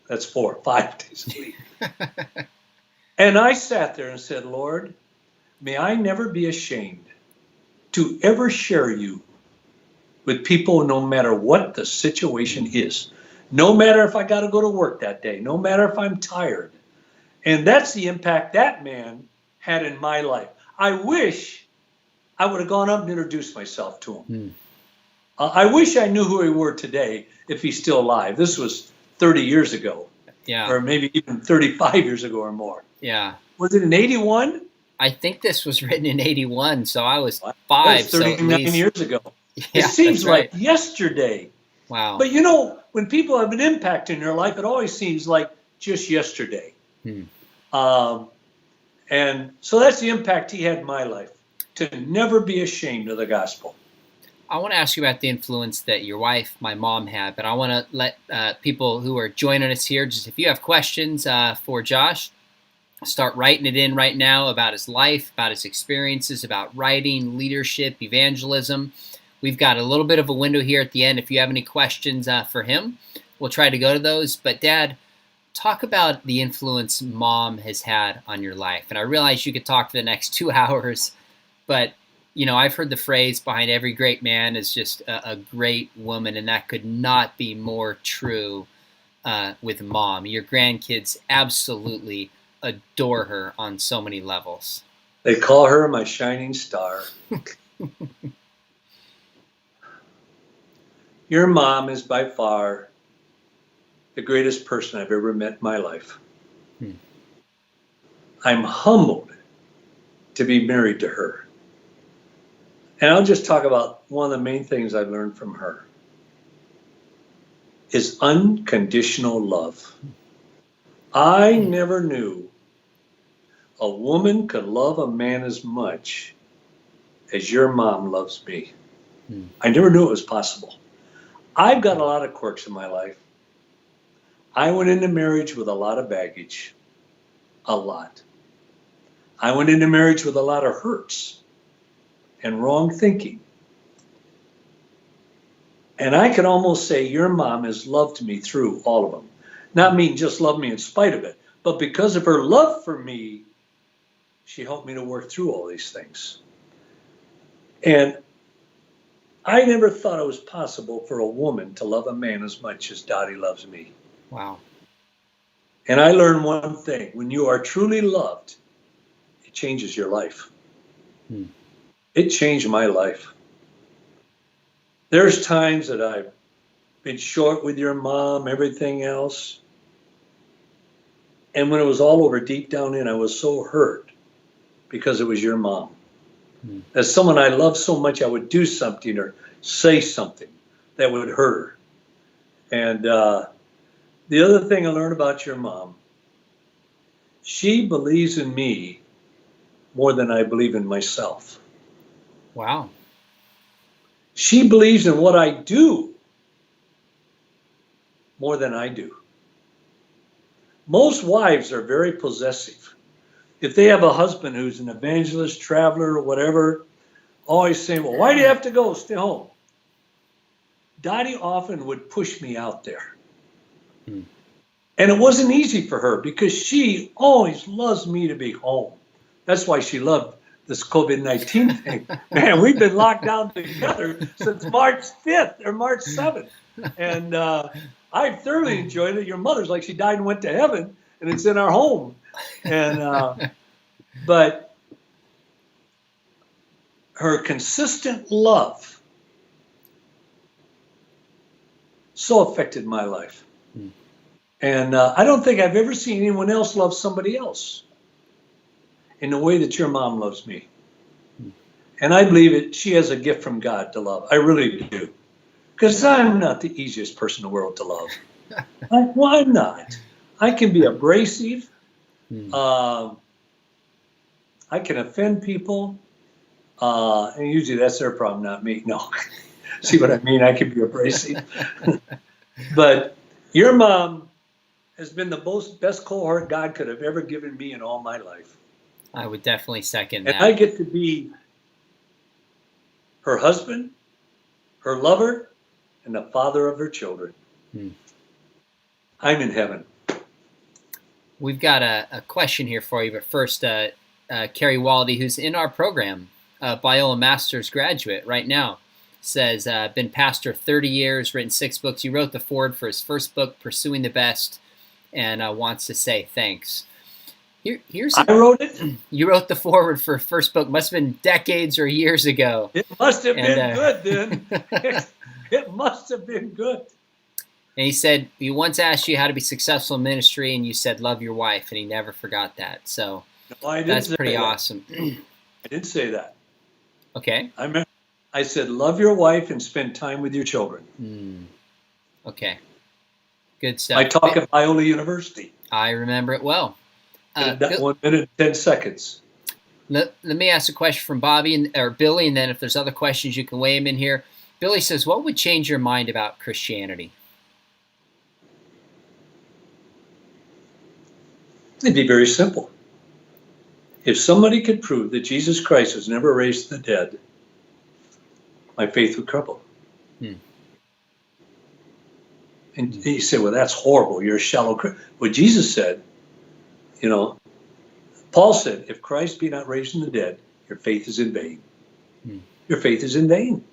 That's 5 days a week. And I sat there and said, Lord, may I never be ashamed to ever share you with people no matter what the situation is. No matter if I got to go to work that day. No matter if I'm tired. And that's the impact that man had in my life. I wish I would have gone up and introduced myself to him. I wish I knew who he were today if he's still alive. This was 30 years ago. Or maybe even 35 years ago or more. Was it in 81? I think this was written in 81, so I was 5. That was 39 years ago. It seems like yesterday. Wow. But when people have an impact in their life, it always seems like just yesterday. And so that's the impact he had in my life, to never be ashamed of the gospel. I want to ask you about the influence that your wife, my mom, had, but I want to let people who are joining us here, just if you have questions for Josh, start writing it in right now about his life, about his experiences, about writing, leadership, evangelism. We've got a little bit of a window here at the end. If you have any questions for him, we'll try to go to those. But Dad, talk about the influence Mom has had on your life. And I realize you could talk for the next 2 hours, but I've heard the phrase behind every great man is just a great woman, and that could not be more true with Mom. Your grandkids absolutely adore her on so many levels. They call her my shining star. Your mom is by far the greatest person I've ever met in my life. I'm humbled to be married to her. And I'll just talk about one of the main things I've learned from her is unconditional love. I never knew a woman could love a man as much as your mom loves me. I never knew it was possible. I've got a lot of quirks in my life. I went into marriage with a lot of baggage. A lot. I went into marriage with a lot of hurts and wrong thinking. And I can almost say your mom has loved me through all of them. Not mean just love me in spite of it, but because of her love for me, she helped me to work through all these things. And I never thought it was possible for a woman to love a man as much as Dottie loves me. Wow. And I learned one thing. When you are truly loved, it changes your life. It changed my life. There's times that I've been short with your mom, everything else. And when it was all over, deep down in, I was so hurt because it was your mom. As someone I love so much, I would do something or say something that would hurt her. And the other thing I learned about your mom, she believes in me more than I believe in myself. Wow. She believes in what I do more than I do. Most wives are very possessive. If they have a husband who's an evangelist, traveler, or whatever, always saying, well, why do you have to go? Stay home. Dottie often would push me out there. And it wasn't easy for her because she always loves me to be home. That's why she loved this COVID-19 thing. Man, we've been locked down together since March 5th or March 7th. And I thoroughly enjoyed it. Your mother's like she died and went to heaven, and it's in our home. And but her consistent love so affected my life. And I don't think I've ever seen anyone else love somebody else in the way that your mom loves me. And I believe she has a gift from God to love. I really do. Because I'm not the easiest person in the world to love. I'm not. I can be abrasive. I can offend people. And usually that's their problem, not me. No. See what I mean? I can be abrasive. But your mom has been the best cohort God could have ever given me in all my life. I would definitely second that. And I get to be her husband, her lover, and the father of her children. I'm in heaven. We've got a question here for you, but first, Carrie Waldy, who's in our program, Biola Master's graduate right now, says, been pastor 30 years, written 6 books. He wrote the foreword for his first book, Pursuing the Best, and wants to say thanks. I wrote it? You wrote the foreword for first book. Must have been decades or years ago. It must have been good then. It must have been good. And he said, he once asked you how to be successful in ministry, and you said, love your wife, and he never forgot that. So that's pretty awesome. I didn't say that. Okay. I said, love your wife and spend time with your children. Okay. Good stuff. I talk at Biola University. I remember it well. 1 minute and 10 seconds. Let me ask a question from Bobby or Billy, and then if there's other questions, you can weigh them in here. Billy says, what would change your mind about Christianity? It'd be very simple. If somebody could prove that Jesus Christ was never raised from the dead, my faith would crumble. And you say, well, that's horrible. You're a shallow Christian. Well, Jesus said, Paul said, if Christ be not raised from the dead, your faith is in vain. Your faith is in vain.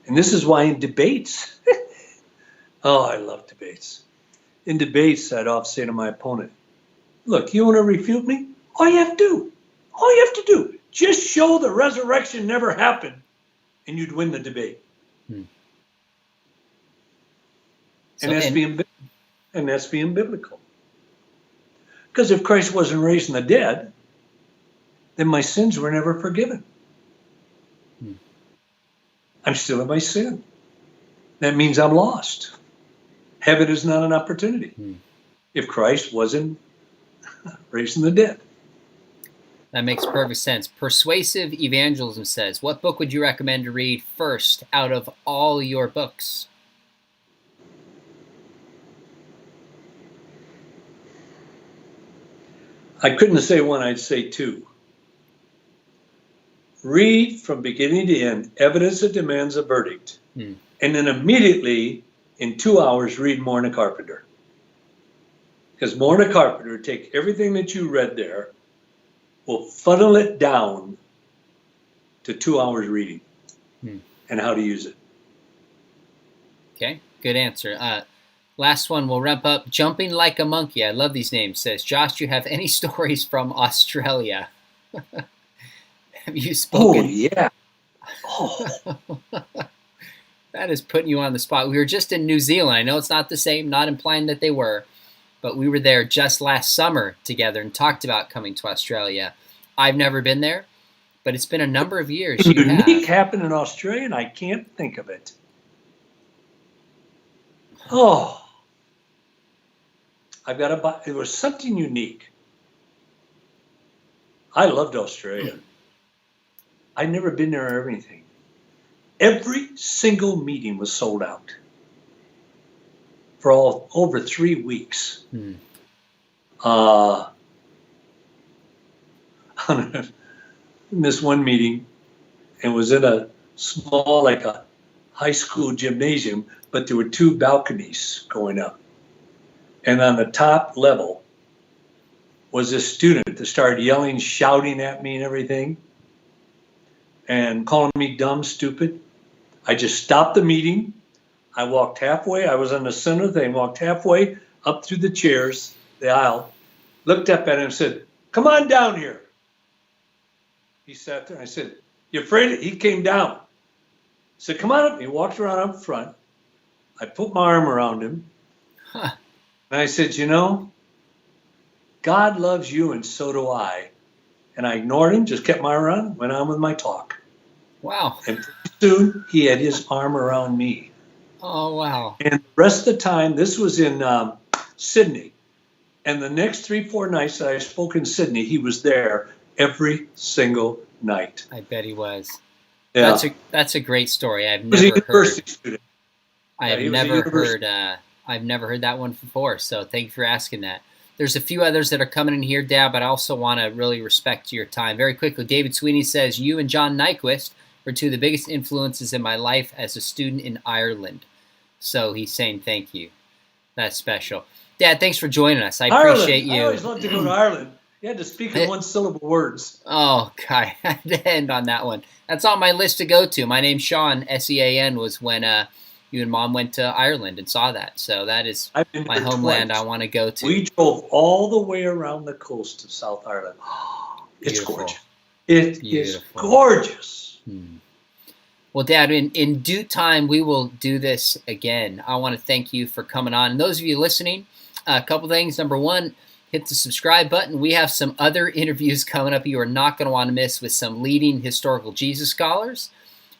And this is why in debates, I love debates. In debates, I'd often say to my opponent, look, you want to refute me? All you have to do, just show the resurrection never happened, and you'd win the debate. And that's being biblical. Because if Christ wasn't raised from the dead, then my sins were never forgiven. I'm still in my sin. That means I'm lost. Heaven is not an opportunity if Christ wasn't raised from the dead. That makes perfect sense. Persuasive Evangelism says, what book would you recommend to read first out of all your books? I couldn't say one, I'd say two. Read from beginning to end Evidence That Demands a Verdict. And then immediately, in 2 hours, read Morna Carpenter. Because Morna Carpenter, take everything that you read there, will funnel it down to 2 hours reading and how to use it. Okay, good answer. Last one, we'll wrap up. Jumping Like a Monkey, I love these names, says, Josh, do you have any stories from Australia? Have you spoken? Oh, yeah. Oh. That is putting you on the spot. We were just in New Zealand. I know it's not the same, not implying that they were, but we were there just last summer together and talked about coming to Australia. I've never been there, but it's been a number of years. Unique happened in Australia, and I can't think of it. Oh. It was something unique. I loved Australia. I'd never been there or anything. Every single meeting was sold out for over 3 weeks. In this one meeting, it was in a small, like a high school gymnasium, but there were 2 balconies going up. And on the top level was a student that started yelling, shouting at me and everything, and calling me dumb, stupid. I just stopped the meeting. I walked halfway. I was in the center of the thing, walked halfway up through the chairs, the aisle, looked up at him and said, come on down here. He sat there. I said, you afraid? He came down. I said, come on up. He walked around up front. I put my arm around him. And I said, God loves you and so do I. And I ignored him, just kept my arm, went on with my talk. Wow. And pretty soon he had his arm around me. Oh, wow. And the rest of the time, this was in Sydney. And the next 3-4 nights that I spoke in Sydney, he was there every single night. I bet he was. Yeah. That's a great story. I've He was a never university heard. student. I've never heard that one before. So thank you for asking that. There's a few others that are coming in here, Dad, but I also want to really respect your time. Very quickly, David Sweeney says, you and John Nyquist were 2 of the biggest influences in my life as a student in Ireland. So he's saying thank you. That's special. Dad, thanks for joining us. I appreciate you. I always loved to go to Ireland. You had to speak in one-syllable words. Oh, God, I had to end on that one. That's on my list to go to. My name's Sean, S-E-A-N, was when you and Mom went to Ireland and saw that. So that is my homeland twice. I want to go to. We drove all the way around the coast of South Ireland. It's Beautiful. gorgeous. It is gorgeous. Well, Dad, in due time, we will do this again. I want to thank you for coming on. And those of you listening, a couple things. Number one, hit the subscribe button. We have some other interviews coming up you are not going to want to miss with some leading historical Jesus scholars,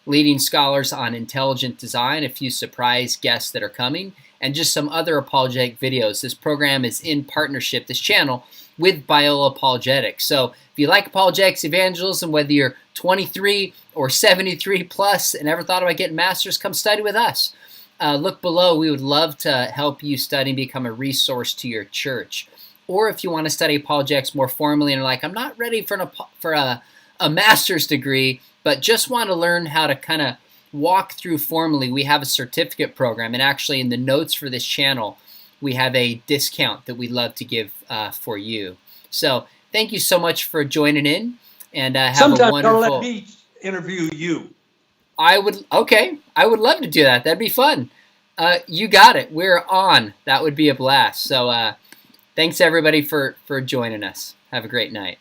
leading scholars on intelligent design, a few surprise guests that are coming, and just some other apologetic videos. This program is in partnership, this channel, with Biola Apologetics. So if you like apologetics, evangelism, whether you're 23 or 73 plus and ever thought about getting masters, come study with us. Look below. We would love to help you study and become a resource to your church. Or if you want to study apologetics more formally and are like, I'm not ready for a master's degree, but just want to learn how to kind of walk through formally, we have a certificate program. And actually in the notes for this channel, we have a discount that we'd love to give for you. So thank you so much for joining in, and have Sometime a wonderful... Sometime let me interview you. Okay. I would love to do that. That'd be fun. You got it. We're on. That would be a blast. So thanks everybody for joining us. Have a great night.